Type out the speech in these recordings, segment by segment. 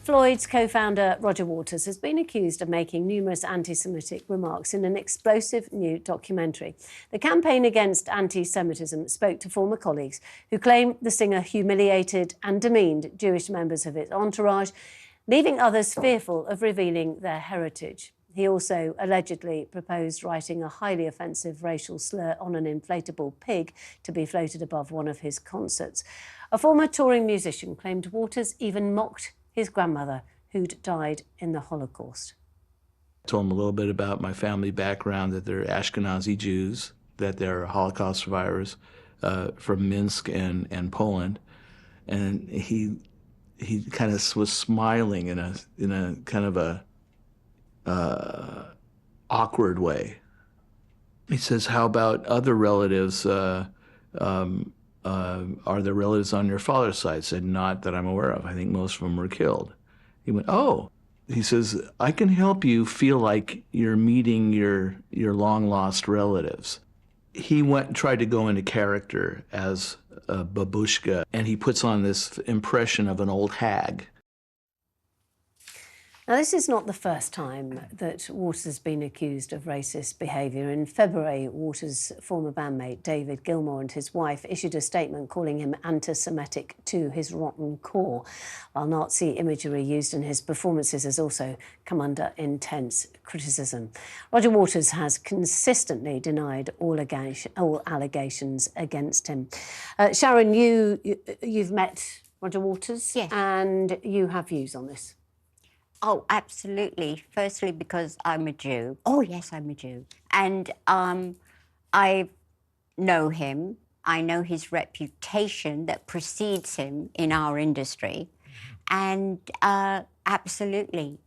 Floyd's co-founder Roger Waters has been accused of making numerous anti-Semitic remarks in an explosive new documentary. The campaign against anti-Semitism spoke to former colleagues who claim the singer humiliated and demeaned Jewish members of its entourage, leaving others fearful of revealing their heritage. He also allegedly proposed writing a highly offensive racial slur on an inflatable pig to be floated above one of his concerts. A former touring musician claimed Waters even mocked his grandmother, who'd died in the Holocaust. I told him a little bit about my family background, that they're Ashkenazi Jews, that they're Holocaust survivors from Minsk and Poland. And he kind of was smiling in a kind of a awkward way. He says, "How about other relatives? Are there relatives on your father's side?" I said, "Not that I'm aware of. I think most of them were killed." He went, "Oh." He says, "I can help you feel like you're meeting your long-lost relatives." He went and tried to go into character as a babushka, and he puts on this impression of an old hag. Now, this is not the first time that Waters has been accused of racist behaviour. In February, Waters' former bandmate David Gilmour and his wife issued a statement calling him antisemitic to his rotten core, while Nazi imagery used in his performances has also come under intense criticism. Roger Waters has consistently denied all allegations against him. Sharon, you've met Roger Waters, yes, and you have views on this. Oh, absolutely. Firstly, because I'm a Jew. Oh, yes, I'm a Jew. And I know him. I know his reputation that precedes him in our industry. And absolutely,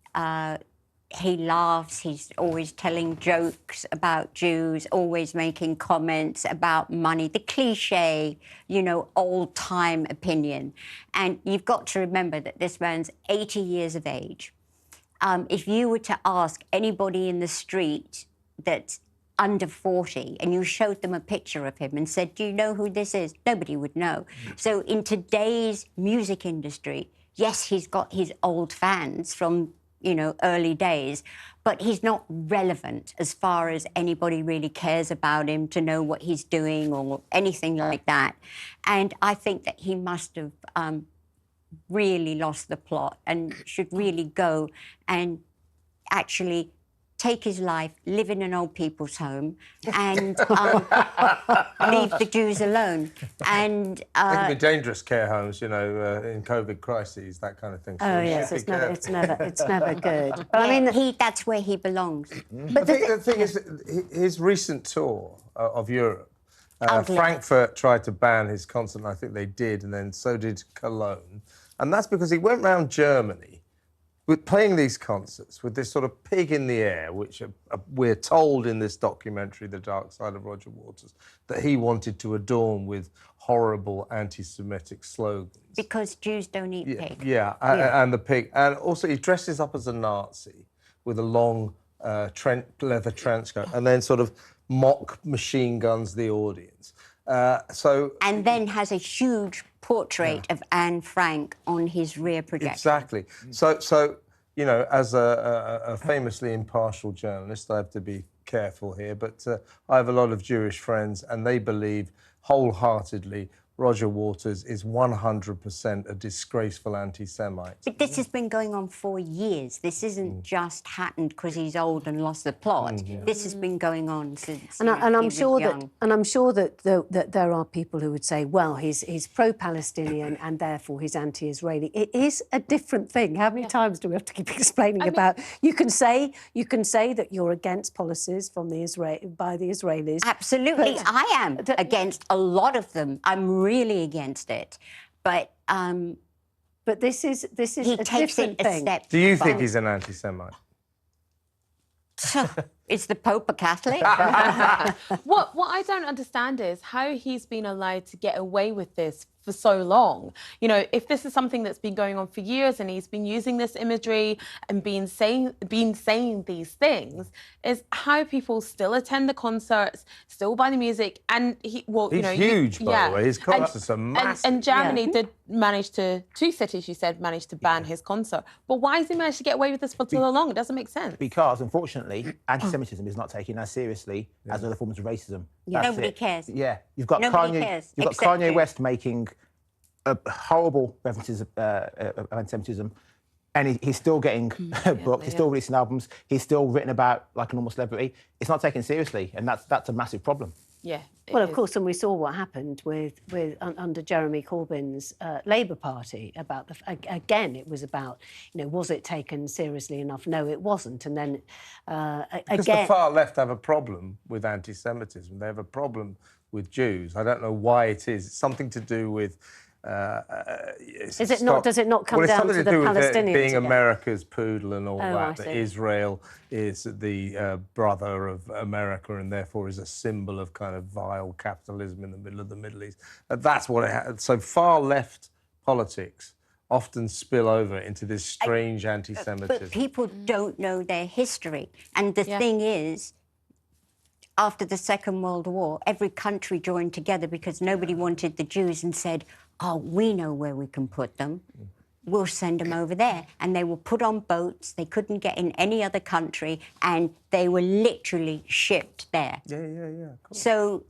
he laughs. He's always telling jokes about Jews, always making comments about money, the cliché, you know, old-time opinion. And you've got to remember that this man's 80 years of age. If you were to ask anybody in the street that's under 40 and you showed them a picture of him and said, "Do you know who this is?" nobody would know. So in today's music industry, yes, he's got his old fans from, you know, early days, but he's not relevant as far as anybody really cares about him to know what he's doing or anything like that. And I think that he must have really lost the plot and should really go and actually take his life, live in an old people's home, and leave the Jews alone. And they can be dangerous care homes, you know, in COVID crises, that kind of thing. So oh yes, it's never good. But yeah, I mean, that's where he belongs. But the thing is, his recent tour of Europe, Frankfurt tried to ban his concert, and I think they did, and then so did Cologne. And that's because he went around Germany with playing these concerts with this sort of pig in the air, which we're told in this documentary, The Dark Side of Roger Waters, that he wanted to adorn with horrible anti-Semitic slogans. Because Jews don't eat pig. Yeah, and the pig. And also he dresses up as a Nazi with a long leather trench coat and then sort of mock machine guns the audience. And then has a huge portrait of Anne Frank on his rear projection. Exactly. So you know, as a famously impartial journalist, I have to be careful here, but I have a lot of Jewish friends, and they believe wholeheartedly Roger Waters is 100% a disgraceful anti-Semite. But this has been going on for years. This isn't just happened because he's old and lost the plot. This has been going on since I'm sure that there are people who would say, well, he's pro-Palestinian and therefore he's anti-Israeli. It is a different thing. How many times do we have to keep explaining about? You can say that you're against policies from by the Israelis. Absolutely, but I am against a lot of them. I'm really against it, but this is he a takes different it thing. a step. Do you think he's an anti-Semite? Is the Pope a Catholic? What I don't understand is how he's been allowed to get away with this for so long. You know, if this is something that's been going on for years and he's been using this imagery and been saying these things, is how people still attend the concerts, still buy the music, and he's huge, by the way. His concerts are massive. And Germany did manage to, 2 cities, you said, managed to ban his concert. But why has he managed to get away with this for so long? It doesn't make sense. Because, unfortunately, anti-Semitism is not taken as seriously as other forms of racism. Nobody cares. Yeah, you've got Nobody cares, You've got except Kanye you. West making horrible references of anti-Semitism, and he's still getting books, he's still releasing albums, he's still written about like a normal celebrity. It's not taken seriously, and that's a massive problem. Yeah. Well, of course, and we saw what happened under Jeremy Corbyn's Labour Party. About again, it was about, you know, was it taken seriously enough? No, it wasn't. And then because the far left have a problem with anti-Semitism. They have a problem with Jews. I don't know why it is. It's something to do with. Is it not? Does it not come down to the Palestinians? Being America's poodle and all that. That Israel is the brother of America and therefore is a symbol of kind of vile capitalism in the middle of the Middle East. That's what it had. So far left politics often spill over into this strange anti-Semitism. But people don't know their history. And the thing is, after the Second World War, every country joined together because nobody wanted the Jews and said, oh, we know where we can put them. We'll send them over there. And they were put on boats. They couldn't get in any other country, and they were literally shipped there. Yeah. Of course. So,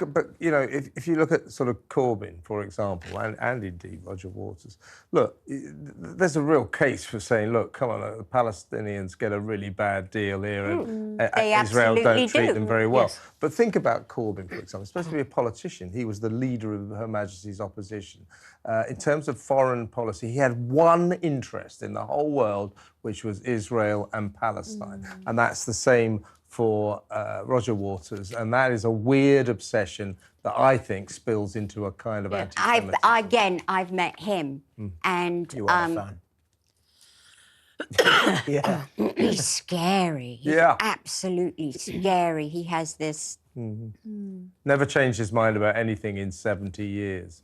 but, you know, if you look at sort of Corbyn, for example, and indeed Roger Waters, look, there's a real case for saying, look, come on, the Palestinians get a really bad deal here and Israel don't treat them very well. Yes. But think about Corbyn, for example. He's supposed to be a politician. He was the leader of Her Majesty's opposition. In terms of foreign policy, he had one interest in the whole world, which was Israel and Palestine. And that's the same for Roger Waters, and that is a weird obsession that I think spills into a kind of anti-Semitism. I've met him, and You are a fan. he's scary. He's absolutely scary. He has this. Never changed his mind about anything in 70 years.